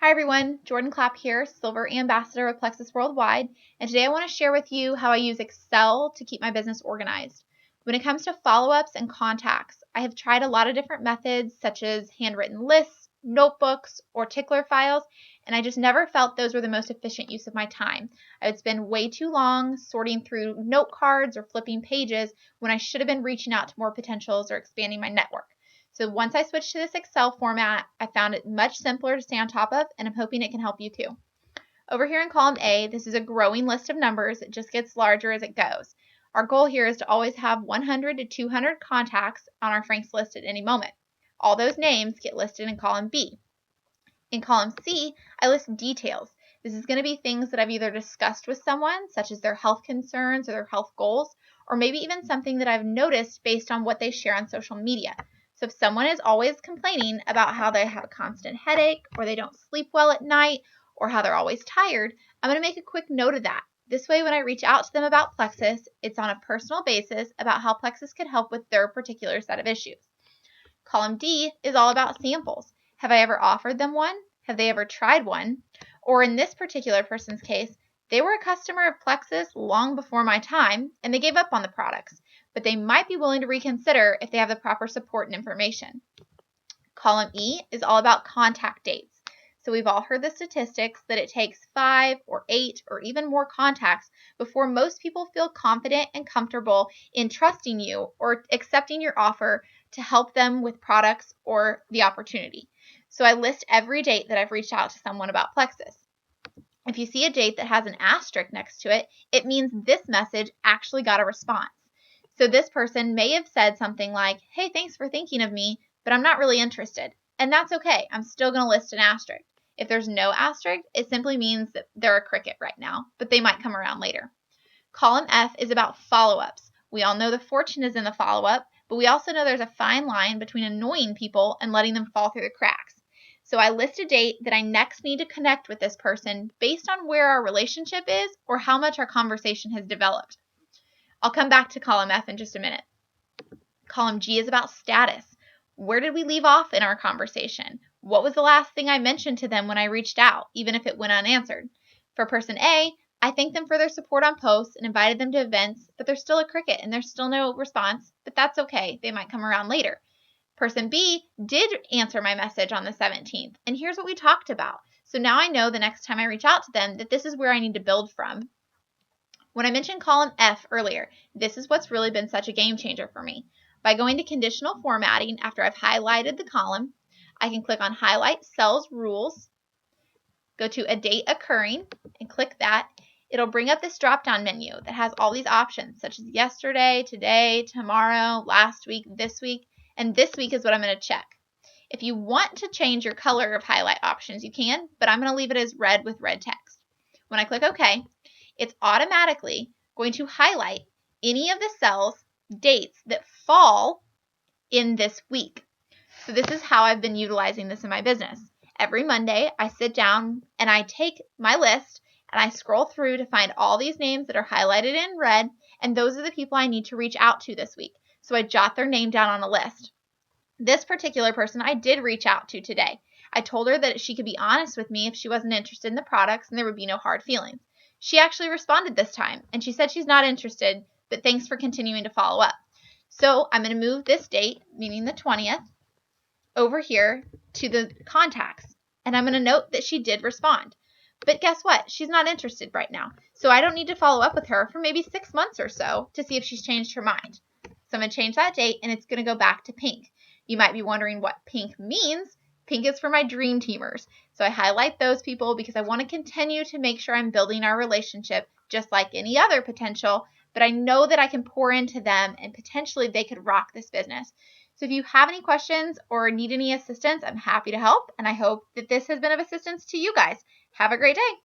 Hi everyone, Jordan Clapp here, Silver Ambassador with Plexus Worldwide, and today I want to share with you how I use Excel to keep my business organized. When it comes to follow-ups and contacts, I have tried a lot of different methods such as handwritten lists, notebooks, or tickler files, and I just never felt those were the most efficient use of my time. I would spend way too long sorting through note cards or flipping pages when I should have been reaching out to more potentials or expanding my network. So once I switched to this Excel format, I found it much simpler to stay on top of, and I'm hoping it can help you too. Over here in column A, this is a growing list of numbers. It just gets larger as it goes. Our goal here is to always have 100 to 200 contacts on our Franks list at any moment. All those names get listed in column B. In column C, I list details. This is going to be things that I've either discussed with someone, such as their health concerns or their health goals, or maybe even something that I've noticed based on what they share on social media. So if someone is always complaining about how they have a constant headache, or they don't sleep well at night, or how they're always tired, I'm going to make a quick note of that. This way, when I reach out to them about Plexus, it's on a personal basis about how Plexus could help with their particular set of issues. Column D is all about samples. Have I ever offered them one? Have they ever tried one? Or in this particular person's case, they were a customer of Plexus long before my time, and they gave up on the products, but they might be willing to reconsider if they have the proper support and information. Column E is all about contact dates. So we've all heard the statistics that it takes 5 or 8 or even more contacts before most people feel confident and comfortable in trusting you or accepting your offer to help them with products or the opportunity. So I list every date that I've reached out to someone about Plexus. If you see a date that has an asterisk next to it, it means this message actually got a response. So this person may have said something like, "Hey, thanks for thinking of me, but I'm not really interested." And that's okay. I'm still going to list an asterisk. If there's no asterisk, it simply means that they're a cricket right now, but they might come around later. Column F is about follow-ups. We all know the fortune is in the follow-up, but we also know there's a fine line between annoying people and letting them fall through the cracks. So I list a date that I next need to connect with this person based on where our relationship is or how much our conversation has developed. I'll come back to column F in just a minute. Column G is about status. Where did we leave off in our conversation? What was the last thing I mentioned to them when I reached out, even if it went unanswered? For person A, I thanked them for their support on posts and invited them to events, but there's still a cricket and there's still no response, but that's okay. They might come around later. Person B did answer my message on the 17th, and here's what we talked about. So now I know the next time I reach out to them that this is where I need to build from. When I mentioned column F earlier, this is what's really been such a game changer for me. By going to conditional formatting after I've highlighted the column, I can click on Highlight Cells Rules, go to a date occurring, and click that. It'll bring up this drop-down menu that has all these options, such as yesterday, today, tomorrow, last week, and this week is what I'm going to check. If you want to change your color of highlight options, you can, but I'm going to leave it as red with red text. When I click OK, it's automatically going to highlight any of the cells, dates that fall in this week. So this is how I've been utilizing this in my business. Every Monday, I sit down and I take my list and I scroll through to find all these names that are highlighted in red, and those are the people I need to reach out to this week. So I jot their name down on a list. This particular person I did reach out to today. I told her that she could be honest with me if she wasn't interested in the products and there would be no hard feelings. She actually responded this time, and she said she's not interested, but thanks for continuing to follow up. So I'm going to move this date, meaning the 20th, over here to the contacts, and I'm going to note that she did respond. But guess what? She's not interested right now, so I don't need to follow up with her for maybe 6 months or so to see if she's changed her mind. So I'm going to change that date, and it's going to go back to pink. You might be wondering what pink means. Pink is for my dream teamers. So I highlight those people because I want to continue to make sure I'm building our relationship just like any other potential, but I know that I can pour into them and potentially they could rock this business. So if you have any questions or need any assistance, I'm happy to help, and I hope that this has been of assistance to you guys. Have a great day.